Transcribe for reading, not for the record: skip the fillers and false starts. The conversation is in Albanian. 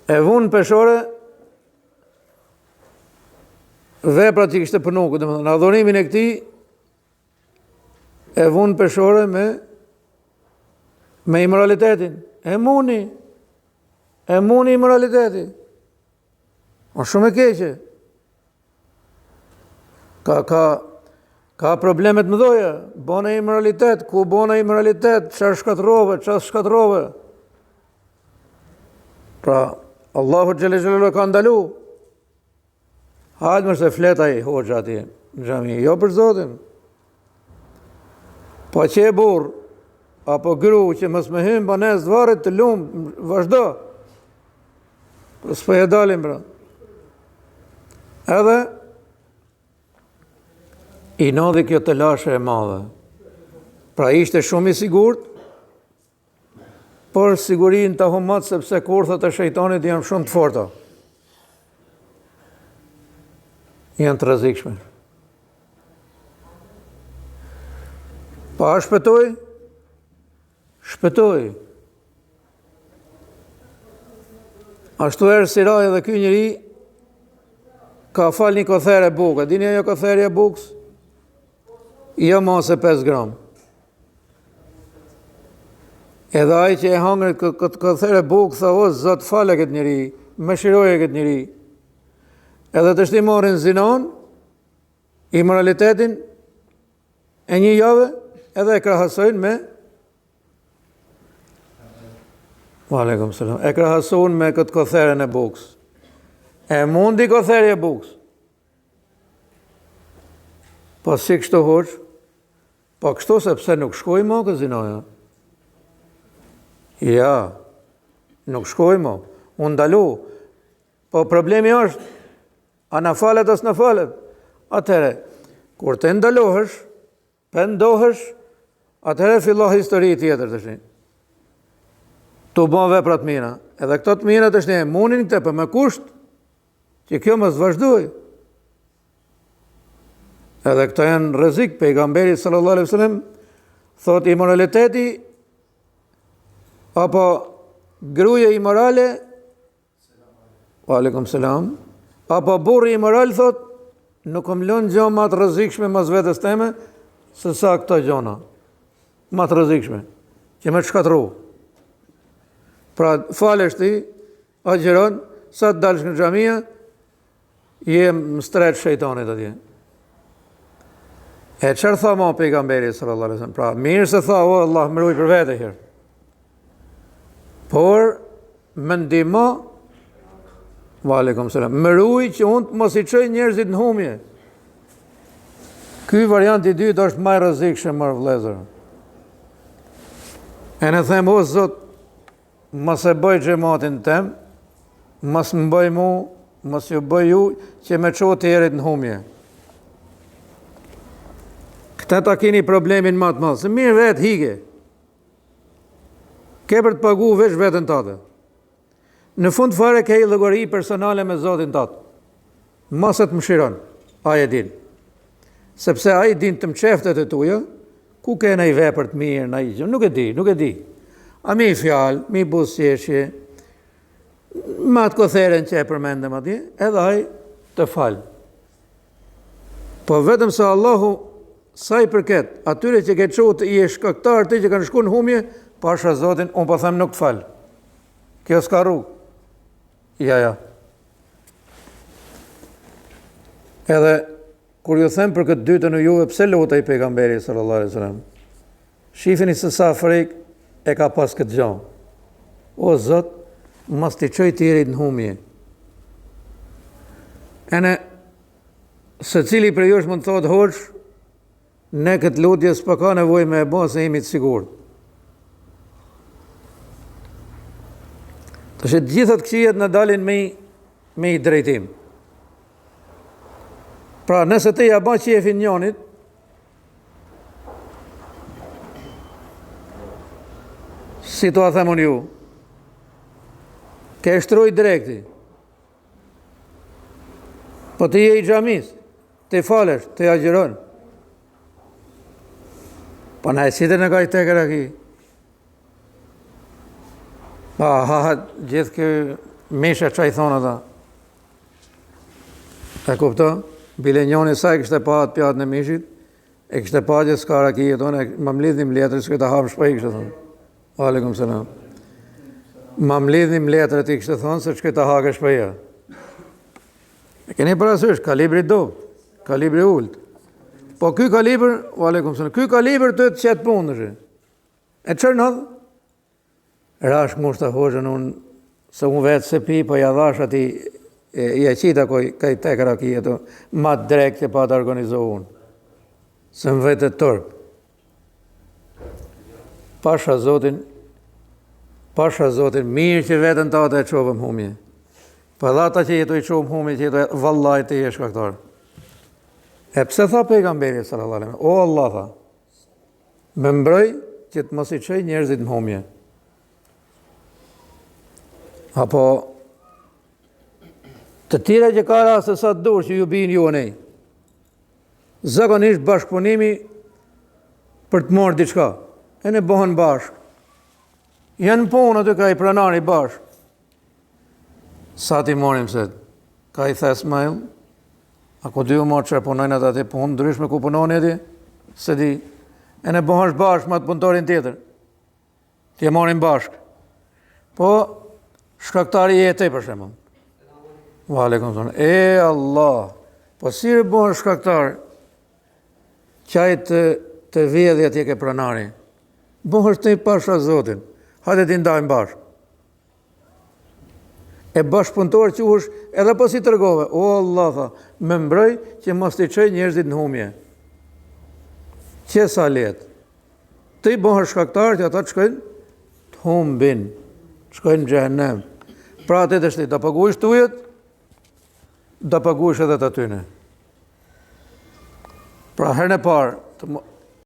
e vunë peshore veprat që kishte punu, domethënë adhurimin e këtij e vunë peshore me imoralitetin. E muni imoraliteti. Është shumë e keqe. Ka problemet më doja, bona imoralitet, ku bona imoralitet, çfarë shkatrove. Pra, Allahu xhelle xhelalu ka ndalu. Hajde më se fletaj hoxha atje në xhami, jo për Zotin. Po që e burr apo gru që mos më hyn banes dvaret të lum, vazhdo. Po s'po e dalim bra. Edhe i nodhi kjo të lashe e madhe. Pra ishte shumë i sigurt, por sigurin të humat sepse kurthët e shejtanit janë shumë të forta. Janë të rrezikshme. Pa shpëtoi. Ashtu erë siraj edhe ky njeri ka fal një kothere bukë. Dini ajo kotherë e bukës? Jo ma se 5 gram. Edhe ai që e hangër këtë kotherë e bukë, tha o Zot fale këtë njeri, më shiroje këtë njeri. Edhe të shti morin zinon, imoralitetin e një jave, edhe e krahasojnë me Aleikum selam. E krahasojnë me këtë kotherën e bukës. E mundi kotherë e bukës. Po si kështu hoq, po kështu sepse nuk shkoj mo këtë zinoja. Ja, nuk shkoj mo, unë ndalu. Po problemi është, a në falet as në falet. Atëre, kur të ndalohësh, pendohësh, atëre fillo histori tjetër të shni. Tu bon veprat mira. Edhe këto të mira të shni e munin këte për me kusht, që kjo mos vazhdoj. Edhe këto janë rrezik. Pejgamberi sallallahu alaihi wasallam thot imoraliteti apo gruaja imorale, Aleikum selam, apo burri imoral thot nuk më lën gjë më të rrezikshme mas vetes teme se sa këto gjona. Më të rrezikshme që më të shkatru. Pra falesh ti, agjeron, sa të dalësh në xhamia, je më stret shejtanit atje. E çfarë tha më pejgamberi sallallahu alaihi wasallam? Pra mirë se tha o Allah më ruaj për vete herë. Por më ndihmo, Aleikum selam, më ruaj që unë të mos i çoj njerëzit në humje. Ky variant i dytë është më i rrezikshëm më vëllezër. E në them o Zot, mos e bëj xhamatin tem, mos më bëj mu, mos ju bëj ju që me ço të jerit në humje. Këta ta keni problemin më të madh, se mirë vetë hige. Ke për të pagu veç vetën tate. Në fund fare ke i llogari personale me Zotin tatë. Mos e të më shiron, ai e din. Sepse ai din të më qeftet e tuja, ku ke në i vepër të mirë, në i gjë, nuk e di. A mi fjalë, mi busqeshje, ma të kotheren që e përmendem atje, edhe ai të falë. Po vetëm se Allahu sa i përket, atyre që ke qotë i e shkaktar të që kanë shku në humje, pasha Zotin, unë po them nuk të falë. Kjo s'ka rrugë. Ja. Edhe, kur ju them për këtë dytën e juve, pse lutaj pejgamberi sallallahu alaihi wasallam? Shifini se sa frejk e ka pas këtë gjë. O Zot, mos t'i çoj tjerit në humje. Ene, se cili për jush mund të thotë hoq, ne këtë lutje s'pa ka nevojë me e bo se jemi të sigurt. Të që gjithat këqijet në dalin me i drejtim. Pra, nëse te ja ba qefin njonit, si to a themun ju, ke shtroj direkti. Po të je i xhamis, të falesh, të agjeron. Po na e sitën e ka i tekër aki. Gjithë Misha që i thonë ata. E kupto? Bile njoni sa e kështë e patë pjatë në mishit, e kështë e patë gjithë s'ka rakije tonë, ma mlidhim letër, s'këta hapë shpej, kështë thonë. Aleikum salam. Ma mlidhim letër ti kështë thonë, se s'këta hake shpeja. E keni parasysh, kalibri dopt, kalibri ullët. Po ky kalibër, aleikum salam, ky kalibër të qëtë punë nëshë. E qërë nëdhë? Rashk mushta hoxën unë, se unë vetë se pi, po jadhash ati, i e qita kaj tek rakije të, ma drek që pa të organizohu unë. Se më vetë të tërpë. Pasha Zotin, mirë që vetën ta të e qovëm humje. Pa dha ta që jetu i qovëm humje, që jetu e vallaj të i e shkaktar. E pse tha pejgamberi sallallahu alaihi wasallam, o Allah tha, me mbroj që të mos i qej njerëzit në humje. Apo të tjera që ka raste sa të dur që ju binë ju anej. Zakonisht bashkëpunimi për të morë diçka. E ne bëhen bashkë. Janë punë aty ka i pranari bashkë. Sa ti morim se ka i thes mail, a ku dy u morë që punojnë atë ati punë, ndryshme ku punoni ati, se di. E ne bëhen bashkë ma të punëtorin tjetër. Ti e morim bashkë. Po, shkaktari jetë për shemë. Aleikum salam. E Allah, po si e bëhen shkaktar, qaj të vjedhja tje ke pranari, bëhen të i pasha Zotin, hajde ti ndajmë bashkë. E bashkëpunëtor që ush, edhe po si të rgove, o Allah tha, me mbroj që mos t'i qej njerëzit në humje. Që sa letë? Të i bëhen shkaktar që ata të shkojnë të humbin, të shkojnë në gjehenem. Pra atë të shti, da paguish të ujet, da paguish edhe të atyne. Pra herën e parë,